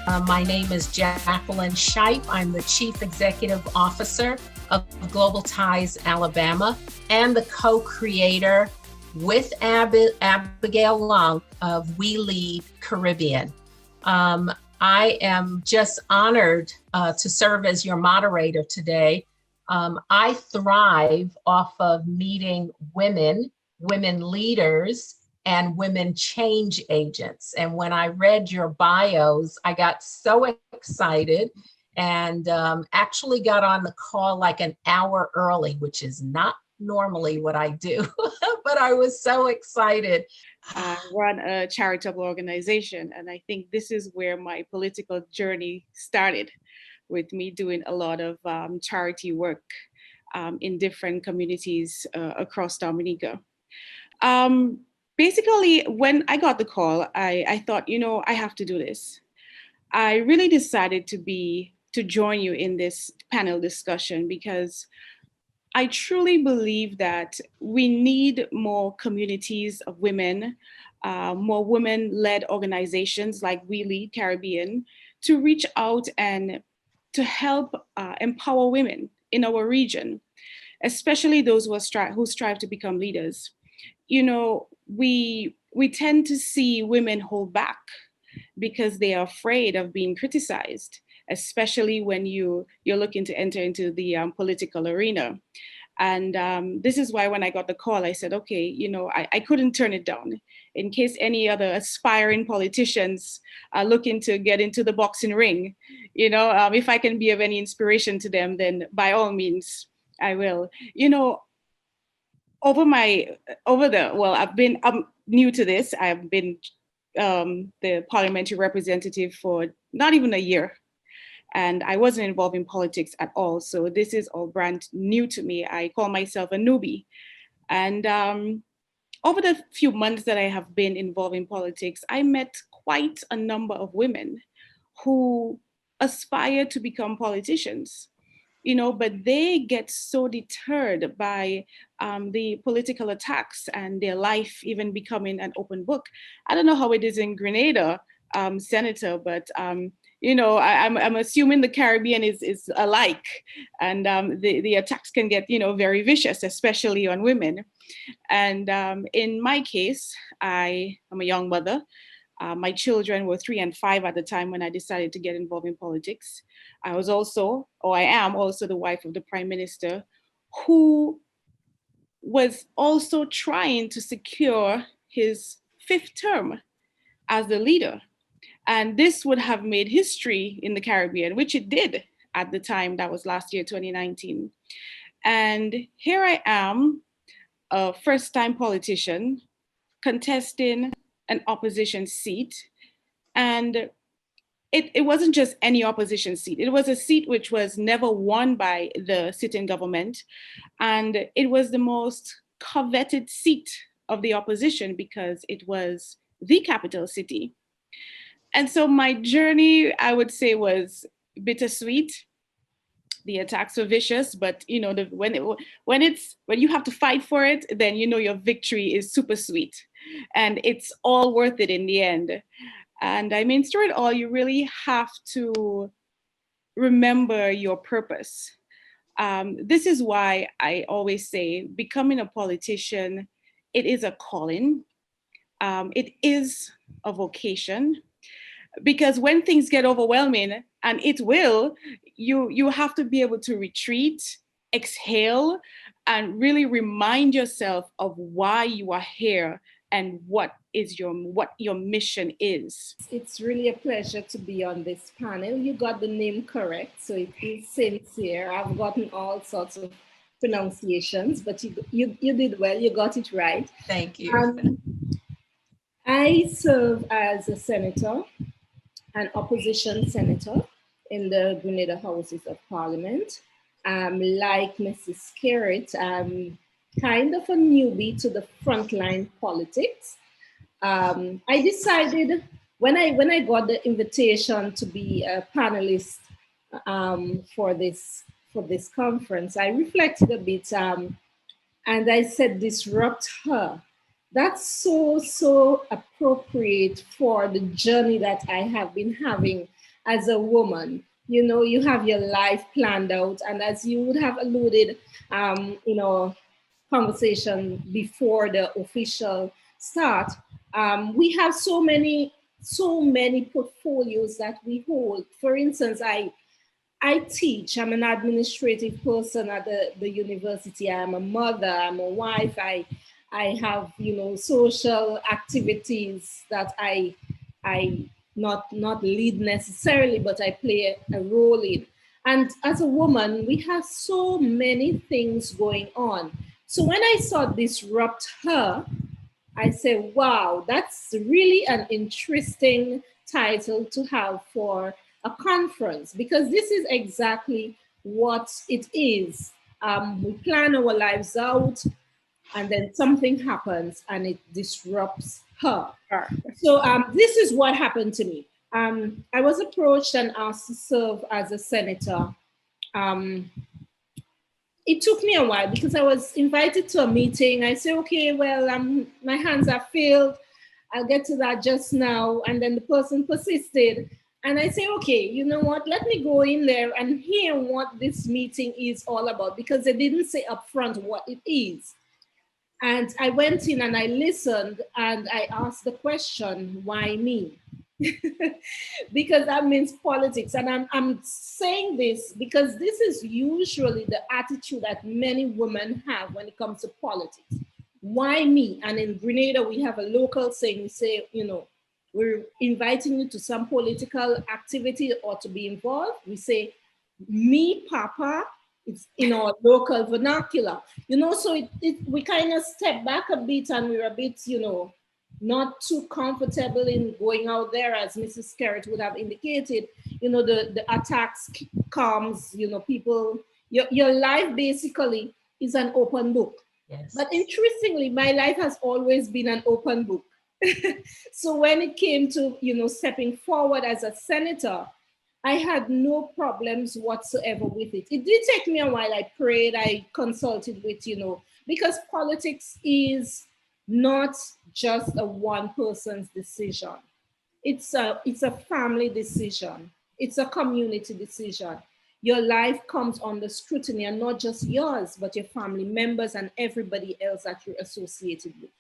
My name is Jacqueline Shipe. I'm the Chief Executive Officer of Global Ties Alabama and the co-creator with Abigail Long of WeLead Caribbean. I am just honored to serve as your moderator today. I thrive off of meeting women leaders, and women change agents. And when I read your bios, I got so excited and actually got on the call like an hour early, which is not normally what I do, but I was so excited. I run a charitable organization, and I think this is where my political journey started, with me doing a lot of charity work in different communities across Dominica. Basically, when I got the call, I thought, I have to do this. I really decided to join you in this panel discussion because I truly believe that we need more communities of women, more women-led organizations like WeLead Caribbean to reach out and to help empower women in our region, especially those who strive to become leaders. We tend to see women hold back because they are afraid of being criticized, especially when you're looking to enter into the political arena. And this is why when I got the call, I said, okay, I couldn't turn it down. In case any other aspiring politicians are looking to get into the boxing ring, if I can be of any inspiration to them, then by all means, I will. I'm new to this. I've been the parliamentary representative for not even a year, and I wasn't involved in politics at all. So this is all brand new to me. I call myself a newbie. And over the few months that I have been involved in politics, I met quite a number of women who aspire to become politicians. But they get so deterred by the political attacks and their life even becoming an open book. I don't know how it is in Grenada, Senator, but I'm assuming the Caribbean is alike, and the attacks can get very vicious, especially on women. And in my case, I am a young mother. My children were 3 and 5 at the time when I decided to get involved in politics. I am also the wife of the Prime Minister, who was also trying to secure his 5th term as the leader. And this would have made history in the Caribbean, which it did at the time. That was last year, 2019. And here I am, a first-time politician, contesting an opposition seat. And it wasn't just any opposition seat. It was a seat which was never won by the sitting government. And it was the most coveted seat of the opposition because it was the capital city. And so my journey, I would say, was bittersweet. The attacks were vicious, but when you have to fight for it, then your victory is super sweet, and it's all worth it in the end. And I mean, through it all, you really have to remember your purpose. This is why I always say becoming a politician, it is a calling. It is a vocation. Because when things get overwhelming, and it will, you have to be able to retreat, exhale, and really remind yourself of why you are here and what your mission is. It's really a pleasure to be on this panel. You got the name correct, so it is sincere. I've gotten all sorts of pronunciations, but you did well. You got it right. Thank you. I serve as a senator, an opposition senator in the Grenada Houses of Parliament. Like Mrs. Skerrit, I'm kind of a newbie to the frontline politics. I decided when I got the invitation to be a panelist for this conference, I reflected a bit, and I said, disrupt her. That's so appropriate for the journey that I have been having as a woman. You know, you have your life planned out, and as you would have alluded, conversation before the official start, we have so many portfolios that we hold. For instance, I teach. I'm an administrative person at the university. I'm a mother. I'm a wife. I have social activities that I not lead necessarily, but I play a role in. And as a woman, we have so many things going on. So when I saw Disrupt Her, I say, wow, that's really an interesting title to have for a conference, because this is exactly what it is. We plan our lives out, and then something happens and it disrupts her. So this is what happened to me. I was approached and asked to serve as a senator. Um, it took me a while because I was invited to a meeting. I said, okay, well, my hands are filled. I'll get to that just now. And then the person persisted. And I say, okay, you know what? Let me go in there and hear what this meeting is all about, because they didn't say upfront what it is. And I went in and I listened and I asked the question, why me? Because that means politics. And I'm saying this because this is usually the attitude that many women have when it comes to politics. Why me? And in Grenada, we have a local saying, we say, we're inviting you to some political activity or to be involved. We say, me, Papa. It's in our local vernacular, so we kind of step back a bit, and we're a bit, not too comfortable in going out there, as Mrs. Skerrit would have indicated. The attacks comes, people, your life basically is an open book. Yes. But interestingly, my life has always been an open book. So when it came to, stepping forward as a senator, I had no problems whatsoever with it. It did take me a while. I prayed, I consulted with, because politics is not just a one person's decision. It's a family decision. It's a community decision. Your life comes under scrutiny, and not just yours, but your family members and everybody else that you're associated with.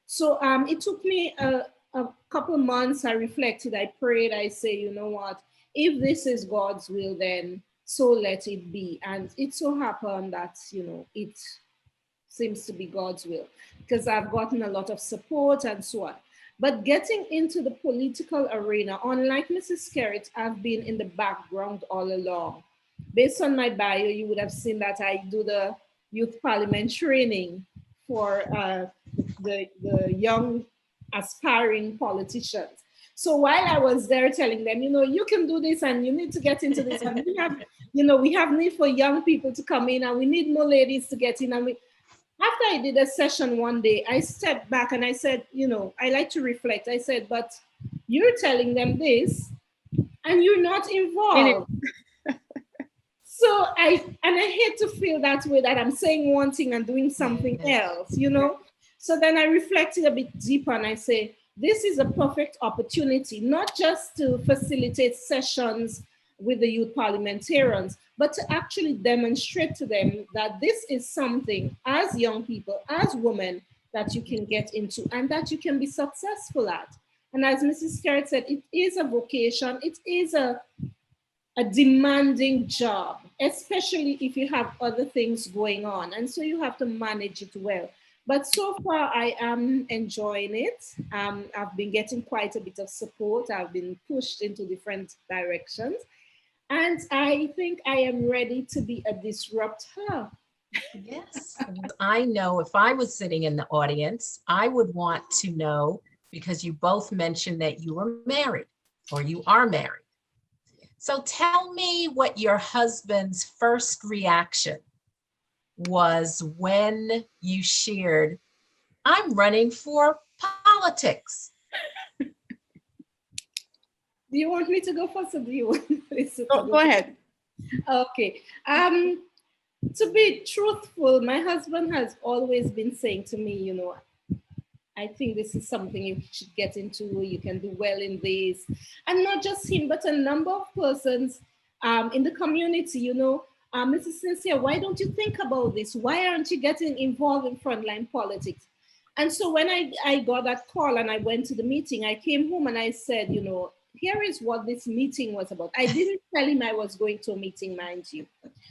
So it took me a couple of months. I reflected, I prayed, I say, you know what? If this is God's will, then so let it be. And it so happened that, it seems to be God's will, because I've gotten a lot of support and so on. But getting into the political arena, unlike Mrs. Skerrit, I've been in the background all along. Based on my bio, you would have seen that I do the youth parliament training for the young aspiring politicians. So while I was there telling them, you can do this and you need to get into this, and we have need for young people to come in, and we need more ladies to get in. And after I did a session one day, I stepped back and I said, I like to reflect. I said, but you're telling them this and you're not involved. So I hate to feel that way, that I'm saying one thing and doing something else, So then I reflected a bit deeper and I say, this is a perfect opportunity, not just to facilitate sessions with the youth parliamentarians, but to actually demonstrate to them that this is something as young people, as women, that you can get into and that you can be successful at. And as Mrs. Skerrit said, it is a vocation, it is a demanding job, especially if you have other things going on. And so you have to manage it well. But so far, I am enjoying it. I've been getting quite a bit of support. I've been pushed into different directions. And I think I am ready to be a disruptor. Yes, I know if I was sitting in the audience, I would want to know, because you both mentioned that you were married or you are married. So tell me what your husband's first reaction was when you shared, I'm running for politics. Do you want me to go first, or do you want to go ahead? Okay. To be truthful, my husband has always been saying to me, I think this is something you should get into. You can do well in this. And not just him, but a number of persons in the community, you know, Mrs. Sincere, why don't you think about this? Why aren't you getting involved in frontline politics? And so when I got that call and I went to the meeting, I came home and I said, you know, here is what this meeting was about. I didn't tell him I was going to a meeting, mind you.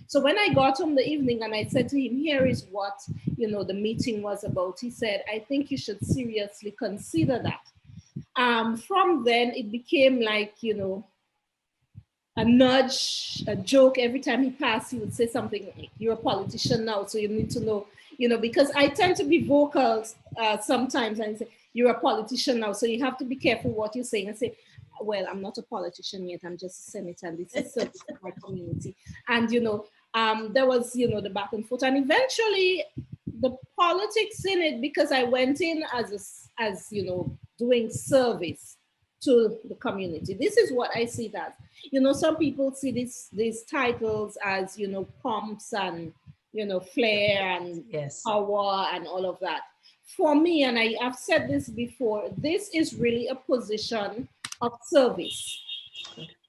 So when I got home the evening and I said to him, here is what, you know, the meeting was about, he said, I think you should seriously consider that. From then it became like, you know, a nudge, a joke. Every time he passed, he would say something like, you're a politician now, so you need to know, you know, because I tend to be vocal sometimes and say, you're a politician now, so you have to be careful what you're saying. And say, well, I'm not a politician yet, I'm just a senator, and this is service to my community. And, you know, there was, you know, the back and forth, and eventually the politics in it, because I went in as you know, doing service to the community. This is what I see that, you know, some people see these titles as, you know, pomps and, you know, flair and Yes. power and all of that. For me, and I've said this before, this is really a position of service.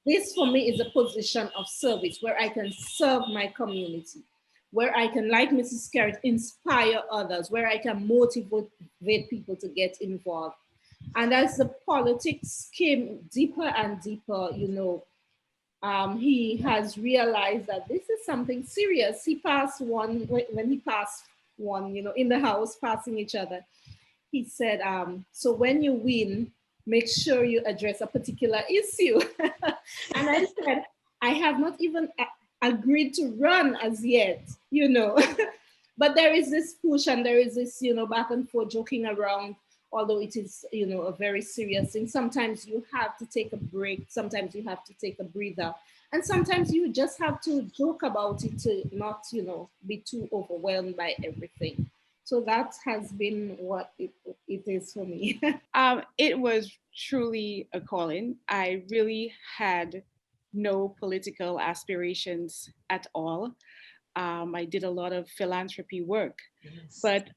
This for me is a position of service where I can serve my community, where I can, like Mrs. Skerrit, inspire others, where I can motivate people to get involved. And as the politics came deeper and deeper, you know, he has realized that this is something serious. He passed one, when he passed one, you know, in the house, passing each other, he said, so when you win, make sure you address a particular issue. And I said, I have not even agreed to run as yet, you know. But there is this push and there is this, you know, back and forth joking around, although it is, you know, a very serious thing. Sometimes you have to take a break. Sometimes you have to take a breather. And sometimes you just have to joke about it to not, you know, be too overwhelmed by everything. So that has been what it is for me. It was truly a calling. I really had no political aspirations at all. I did a lot of philanthropy work, yes. But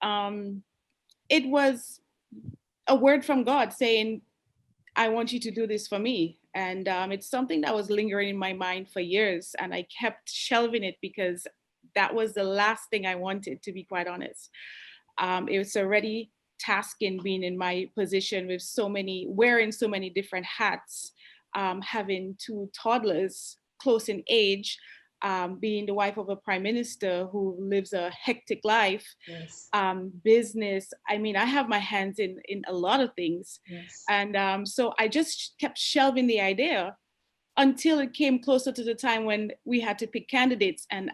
it was a word from God saying, I want you to do this for me. And it's something that was lingering in my mind for years. And I kept shelving it because that was the last thing I wanted, to be quite honest. It was already tasking being in my position with wearing so many different hats, having two toddlers close in age, being the wife of a prime minister who lives a hectic life, yes. Business. I mean, I have my hands in a lot of things. Yes. And so I just kept shelving the idea until it came closer to the time when we had to pick candidates. And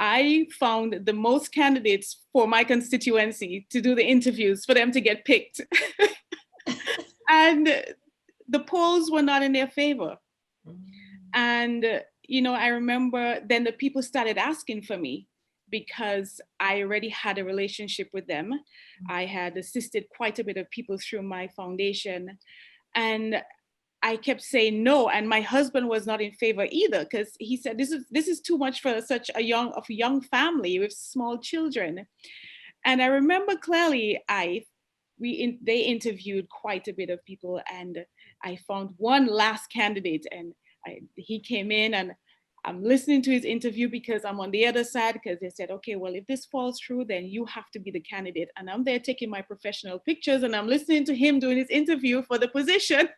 I found the most candidates for my constituency to do the interviews for them to get picked. And the polls were not in their favor. And, you know, I remember then the people started asking for me because I already had a relationship with them. I had assisted quite a bit of people through my foundation. And I kept saying no, and my husband was not in favor either, because he said this is too much for such a young family with small children. And I remember clearly they interviewed quite a bit of people, and I found one last candidate, and he came in, and I'm listening to his interview because I'm on the other side, because they said, okay, well, if this falls through, then you have to be the candidate. And I'm there taking my professional pictures, and I'm listening to him doing his interview for the position.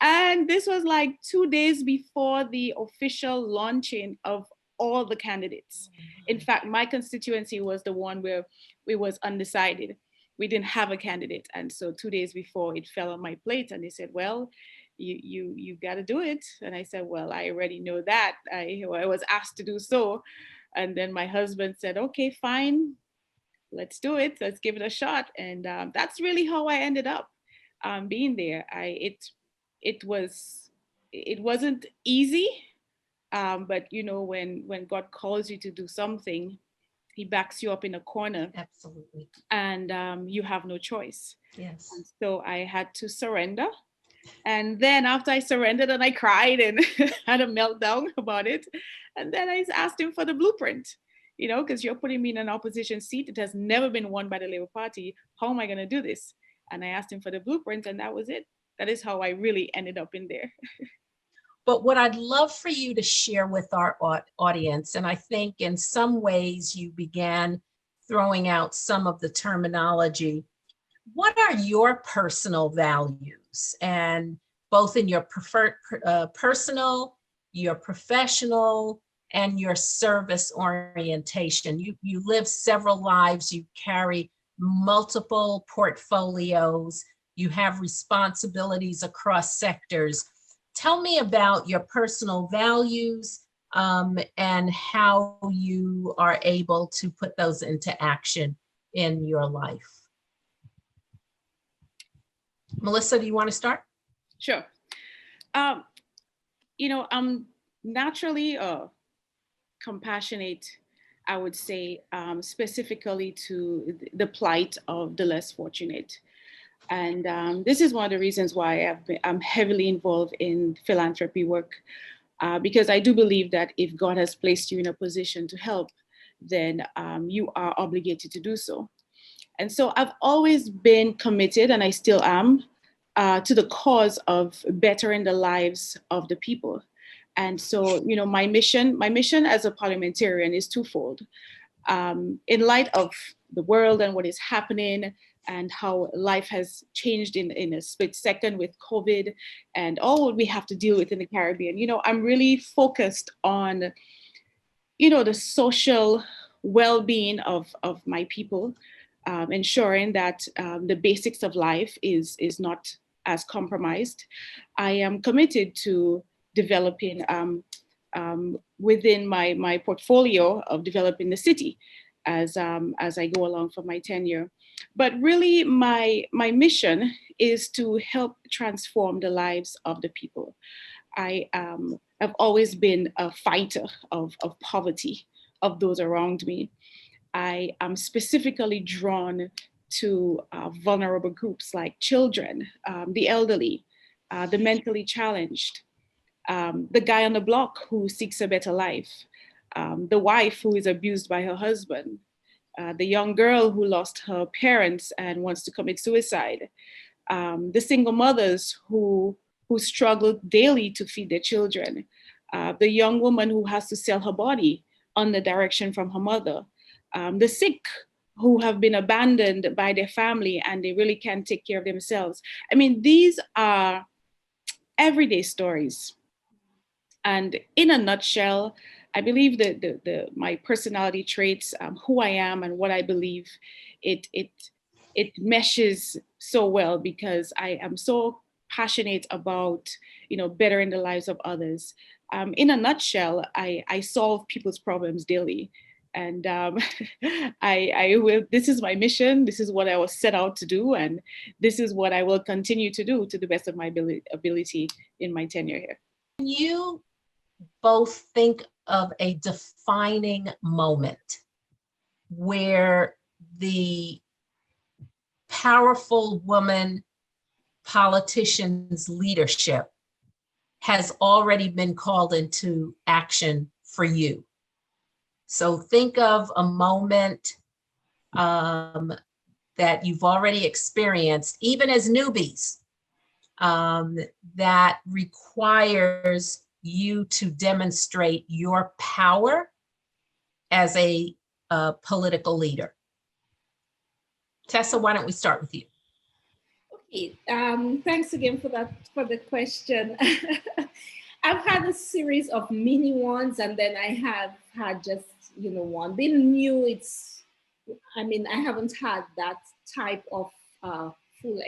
And this was like 2 days before the official launching of all the candidates. In fact, my constituency was the one where we was undecided. We didn't have a candidate. And so 2 days before, it fell on my plate, and they said, well, you got to do it. And I said, well, I already know that. I was asked to do so. And then my husband said, okay, fine, let's do it. Let's give it a shot. And that's really how I ended up being there. It wasn't easy, but you know, when God calls you to do something, he backs you up in a corner. Absolutely. And you have no choice. Yes. And so I had to surrender. And then after I surrendered and I cried and had a meltdown about it, and then I asked him for the blueprint. you know, because you're putting me in an opposition seat. It has never been won by the Labour Party. How am I going to do this? And I asked him for the blueprint, and that was it. That is how I really ended up in there. But what I'd love for you to share with our audience, and I think in some ways you began throwing out some of the terminology, what are your personal values? And both in your personal, your professional, and your service orientation. You live several lives, you carry multiple portfolios, you have responsibilities across sectors. Tell me about your personal values and how you are able to put those into action in your life. Melissa, do you want to start? Sure. You know, I'm naturally compassionate, I would say, specifically to the plight of the less fortunate. And this is one of the reasons why I'm heavily involved in philanthropy work, because I do believe that if God has placed you in a position to help, then you are obligated to do so. And so I've always been committed, and I still am, to the cause of bettering the lives of the people. And so, you know, my mission as a parliamentarian is twofold. In light of the world and what is happening and how life has changed in a split second with COVID and all what we have to deal with in the Caribbean, you know, I'm really focused on, you know, the social well-being of my people, ensuring that the basics of life is not as compromised. I am committed to developing within my portfolio of developing the city as I go along for my tenure. But really my mission is to help transform the lives of the people. I have always been a fighter of poverty, of those around me. I am specifically drawn to vulnerable groups like children, the elderly, the mentally challenged, the guy on the block who seeks a better life, the wife who is abused by her husband, the young girl who lost her parents and wants to commit suicide, the single mothers who struggle daily to feed their children, the young woman who has to sell her body under direction from her mother, the sick who have been abandoned by their family and they really can't take care of themselves. I mean, these are everyday stories. And in a nutshell, I believe that my personality traits, who I am and what I believe, it meshes so well because I am so passionate about, you know, bettering the lives of others. In a nutshell, I solve people's problems daily. And I will, this is my mission. This is what I was set out to do. And this is what I will continue to do to the best of my ability in my tenure here. You both think of a defining moment where the powerful woman politician's leadership has already been called into action for you. So think of a moment that you've already experienced, even as newbies, that requires you to demonstrate your power as a political leader. Tessa, why don't we start with you? Okay, thanks again for the question. I've had a series of mini ones, and then I have had just, you know, one. Being new, I haven't had that type of full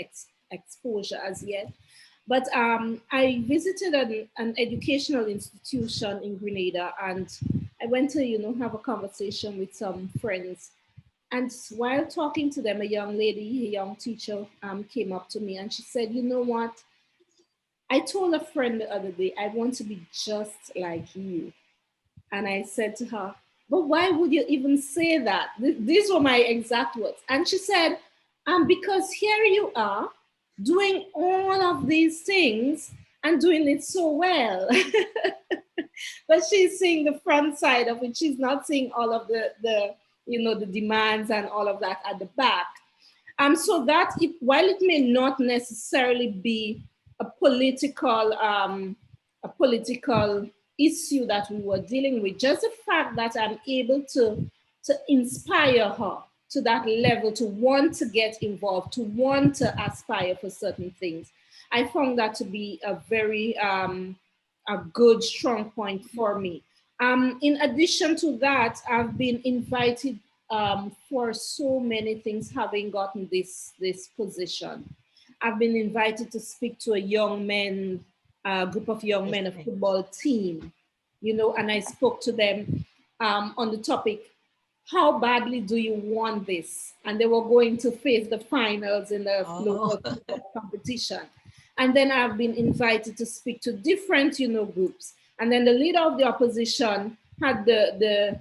exposure as yet. But I visited an educational institution in Grenada, and I went to, you know, have a conversation with some friends. And while talking to them, a young teacher came up to me and she said, you know what? I told a friend the other day, I want to be just like you. And I said to her, but why would you even say that? These were my exact words. And she said, because here you are doing all of these things and doing it so well. but she's seeing the front side of it. She's not seeing all of the the demands and all of that at the back. So that while it may not necessarily be a political issue that we were dealing with, just the fact that I'm able to inspire her to that level, to want to get involved, to want to aspire for certain things, I found that to be a very a good strong point for me. In addition to that, I've been invited for so many things, having gotten this position. I've been invited to speak to a group of young men, a football team, and I spoke to them on the topic, how badly do you want this? And they were going to face the finals in the local football competition. And then I've been invited to speak to different, groups. And then the leader of the opposition had the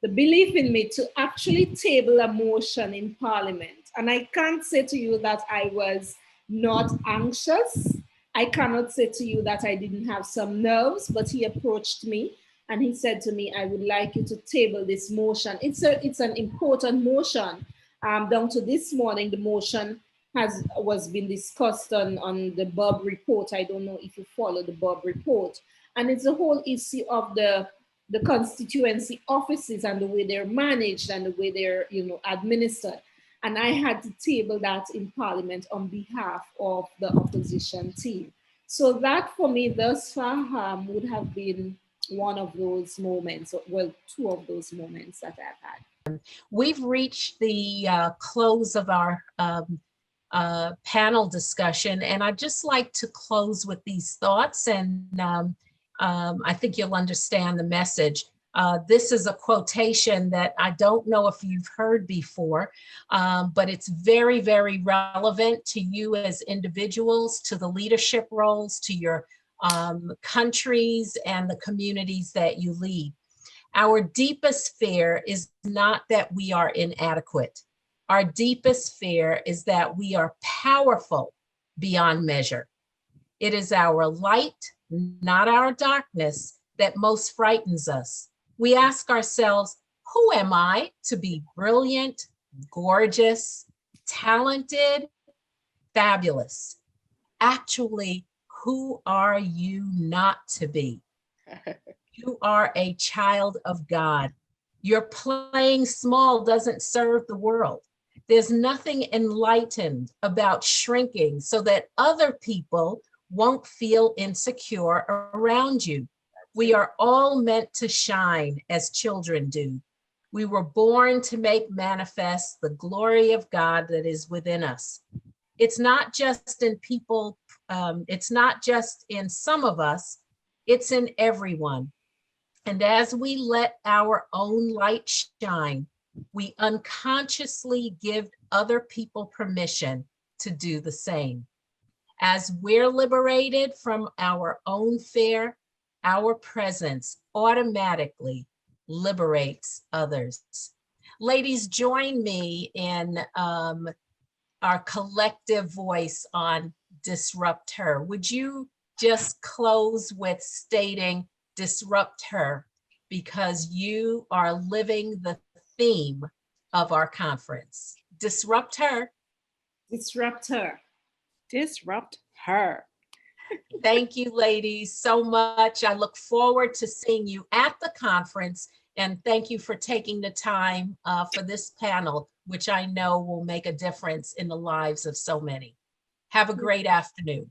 belief in me to actually table a motion in Parliament. And I can't say to you that I was not anxious. I cannot say to you that I didn't have some nerves, but he approached me and he said to me, I would like you to table this motion. It's an important motion. Down to this morning, the motion was being discussed on the Bob report. I don't know if you follow the Bob report. And it's the whole issue of the constituency offices and the way they're managed and the way they're administered. And I had to table that in Parliament on behalf of the opposition team. So that for me thus far would have been one of those moments, well, two of those moments that I've had. We've reached the close of our panel discussion, and I'd just like to close with these thoughts, and I think you'll understand the message. This is a quotation that I don't know if you've heard before, but it's very, very relevant to you as individuals, to the leadership roles, to your countries and the communities that you lead. Our deepest fear is not that we are inadequate. Our deepest fear is that we are powerful beyond measure. It is our light, not our darkness, that most frightens us. We ask ourselves, who am I to be brilliant, gorgeous, talented, fabulous? Actually, who are you not to be? You are a child of God. Your playing small doesn't serve the world. There's nothing enlightened about shrinking so that other people won't feel insecure around you. We are all meant to shine as children do. We were born to make manifest the glory of God that is within us. It's not just in people, it's not just in some of us, it's in everyone. And as we let our own light shine, we unconsciously give other people permission to do the same. As we're liberated from our own fear, our presence automatically liberates others. Ladies, join me in our collective voice on Disrupt Her. Would you just close with stating Disrupt Her, because you are living the theme of our conference. Disrupt her. Disrupt her. Disrupt her. Thank you, ladies, so much. I look forward to seeing you at the conference, and thank you for taking the time for this panel, which I know will make a difference in the lives of so many. Have a great afternoon.